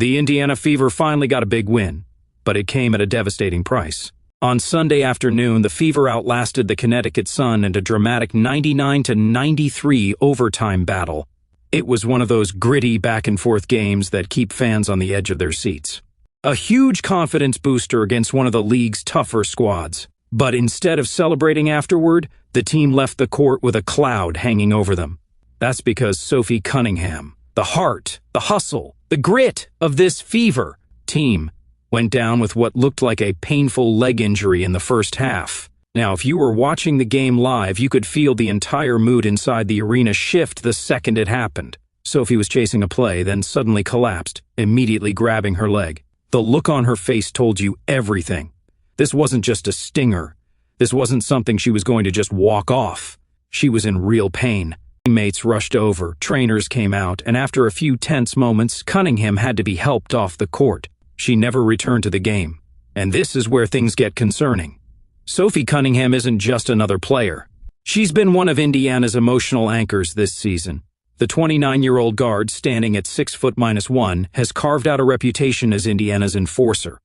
The Indiana Fever finally got a big win, but it came at a devastating price. On Sunday afternoon, the Fever outlasted the Connecticut Sun in a dramatic 99-93 overtime battle. It was one of those gritty back-and-forth games that keep fans on the edge of their seats. A huge confidence booster against one of the league's tougher squads. But instead of celebrating afterward, the team left the court with a cloud hanging over them. That's because Sophie Cunningham, the heart, the hustle, the grit of this Fever team, went down with what looked like a painful leg injury in the first half. Now, if you were watching the game live, you could feel the entire mood inside the arena shift the second it happened. Sophie was chasing a play, then suddenly collapsed, immediately grabbing her leg. The look on her face told you everything. This wasn't just a stinger. This wasn't something she was going to just walk off. She was in real pain. Teammates rushed over, trainers came out, and after a few tense moments, Cunningham had to be helped off the court. She never returned to the game. And this is where things get concerning. Sophie Cunningham isn't just another player. She's been one of Indiana's emotional anchors this season. The 29-year-old guard, standing at 6'1", has carved out a reputation as Indiana's enforcer.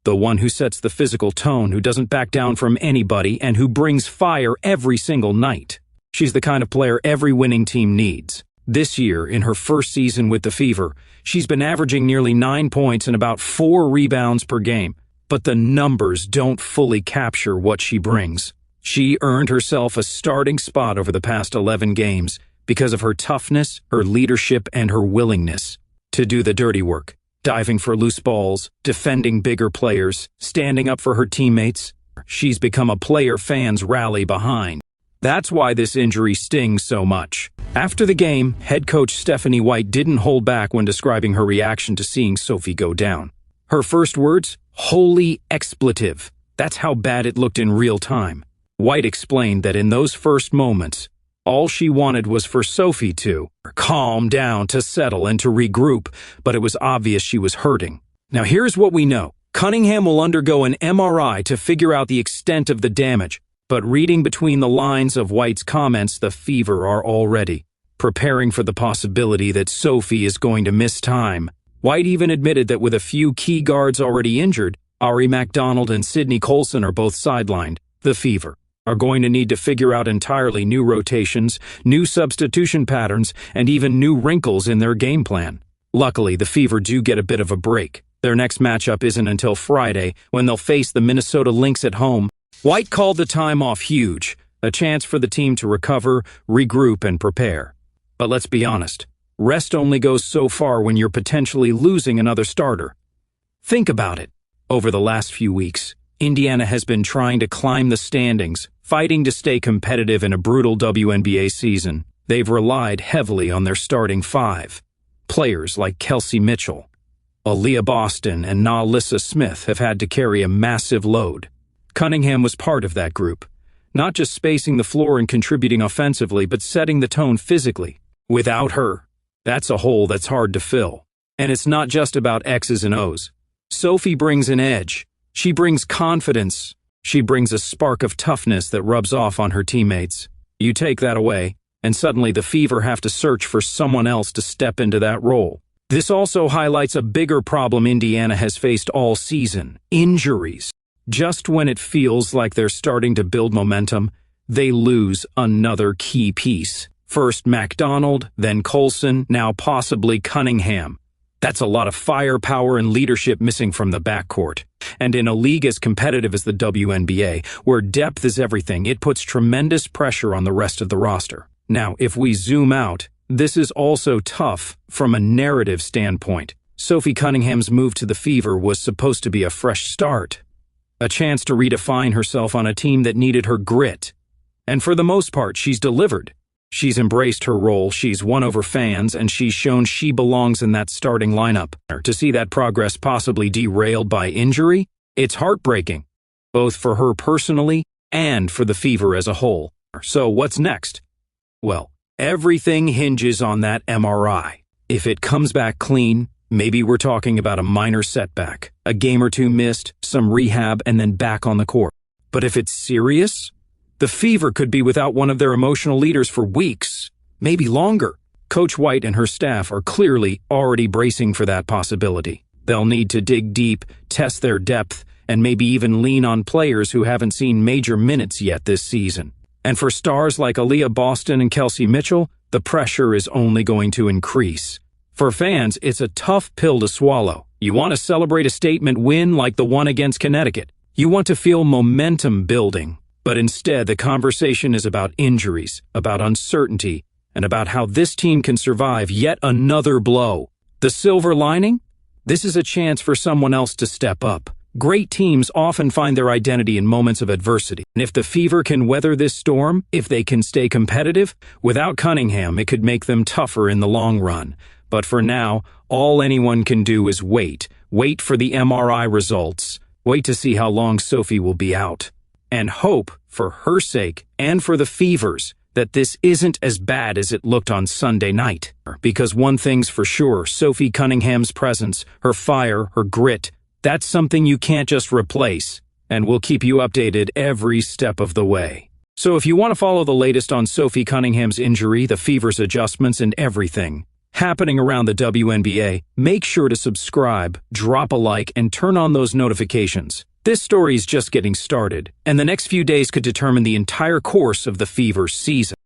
The one who sets the physical tone, who doesn't back down from anybody, and who brings fire every single night. She's the kind of player every winning team needs. This year, in her first season with the Fever, she's been averaging nearly 9 points and about 4 rebounds per game. But the numbers don't fully capture what she brings. She earned herself a starting spot over the past 11 games because of her toughness, her leadership, and her willingness to do the dirty work. Diving for loose balls, defending bigger players, standing up for her teammates. She's become a player fans rally behind. That's why this injury stings so much. After the game, head coach Stephanie White didn't hold back when describing her reaction to seeing Sophie go down. Her first words, "Holy expletive." That's how bad it looked in real time. White explained that in those first moments, all she wanted was for Sophie to calm down, to settle, and to regroup, but it was obvious she was hurting. Now here's what we know. Cunningham will undergo an MRI to figure out the extent of the damage, but reading between the lines of White's comments, the Fever are already preparing for the possibility that Sophie is going to miss time. White even admitted that with a few key guards already injured, Ari MacDonald and Sidney Colson are both sidelined. The Fever are going to need to figure out entirely new rotations, new substitution patterns, and even new wrinkles in their game plan. Luckily, the Fever do get a bit of a break. Their next matchup isn't until Friday, when they'll face the Minnesota Lynx at home. White called the time off huge, a chance for the team to recover, regroup, and prepare. But let's be honest, rest only goes so far when you're potentially losing another starter. Think about it. Over the last few weeks, Indiana has been trying to climb the standings, fighting to stay competitive in a brutal WNBA season. They've relied heavily on their starting five. Players like Kelsey Mitchell, Aaliyah Boston, and Nalissa Smith have had to carry a massive load. Cunningham was part of that group, not just spacing the floor and contributing offensively, but setting the tone physically. Without her, that's a hole that's hard to fill. And it's not just about X's and O's. Sophie brings an edge. She brings confidence. She brings a spark of toughness that rubs off on her teammates. You take that away, and suddenly the Fever have to search for someone else to step into that role. This also highlights a bigger problem Indiana has faced all season: injuries. Just when it feels like they're starting to build momentum, they lose another key piece. First MacDonald, then Colson, now possibly Cunningham. That's a lot of firepower and leadership missing from the backcourt. And in a league as competitive as the WNBA, where depth is everything, it puts tremendous pressure on the rest of the roster. Now, if we zoom out, this is also tough from a narrative standpoint. Sophie Cunningham's move to the Fever was supposed to be a fresh start, a chance to redefine herself on a team that needed her grit. And for the most part, she's delivered. She's embraced her role, she's won over fans, and she's shown she belongs in that starting lineup. To see that progress possibly derailed by injury, it's heartbreaking, both for her personally and for the Fever as a whole. So what's next? Well, everything hinges on that MRI. If it comes back clean, maybe we're talking about a minor setback, a game or two missed, some rehab, and then back on the court. But if it's serious, the Fever could be without one of their emotional leaders for weeks, maybe longer. Coach White and her staff are clearly already bracing for that possibility. They'll need to dig deep, test their depth, and maybe even lean on players who haven't seen major minutes yet this season. And for stars like Aaliyah Boston and Kelsey Mitchell, the pressure is only going to increase. For fans, it's a tough pill to swallow. You want to celebrate a statement win like the one against Connecticut. You want to feel momentum building. But instead, the conversation is about injuries, about uncertainty, and about how this team can survive yet another blow. The silver lining? This is a chance for someone else to step up. Great teams often find their identity in moments of adversity. And if the Fever can weather this storm, if they can stay competitive, without Cunningham, it could make them tougher in the long run. But for now, all anyone can do is wait. Wait for the MRI results. Wait to see how long Sophie will be out. And hope, for her sake and for the Fever's, that this isn't as bad as it looked on Sunday night. Because one thing's for sure, Sophie Cunningham's presence, her fire, her grit, that's something you can't just replace. And we'll keep you updated every step of the way. So if you want to follow the latest on Sophie Cunningham's injury, the Fever's adjustments, and everything happening around the WNBA, make sure to subscribe, drop a like, and turn on those notifications. This story is just getting started, and the next few days could determine the entire course of the Fever's season.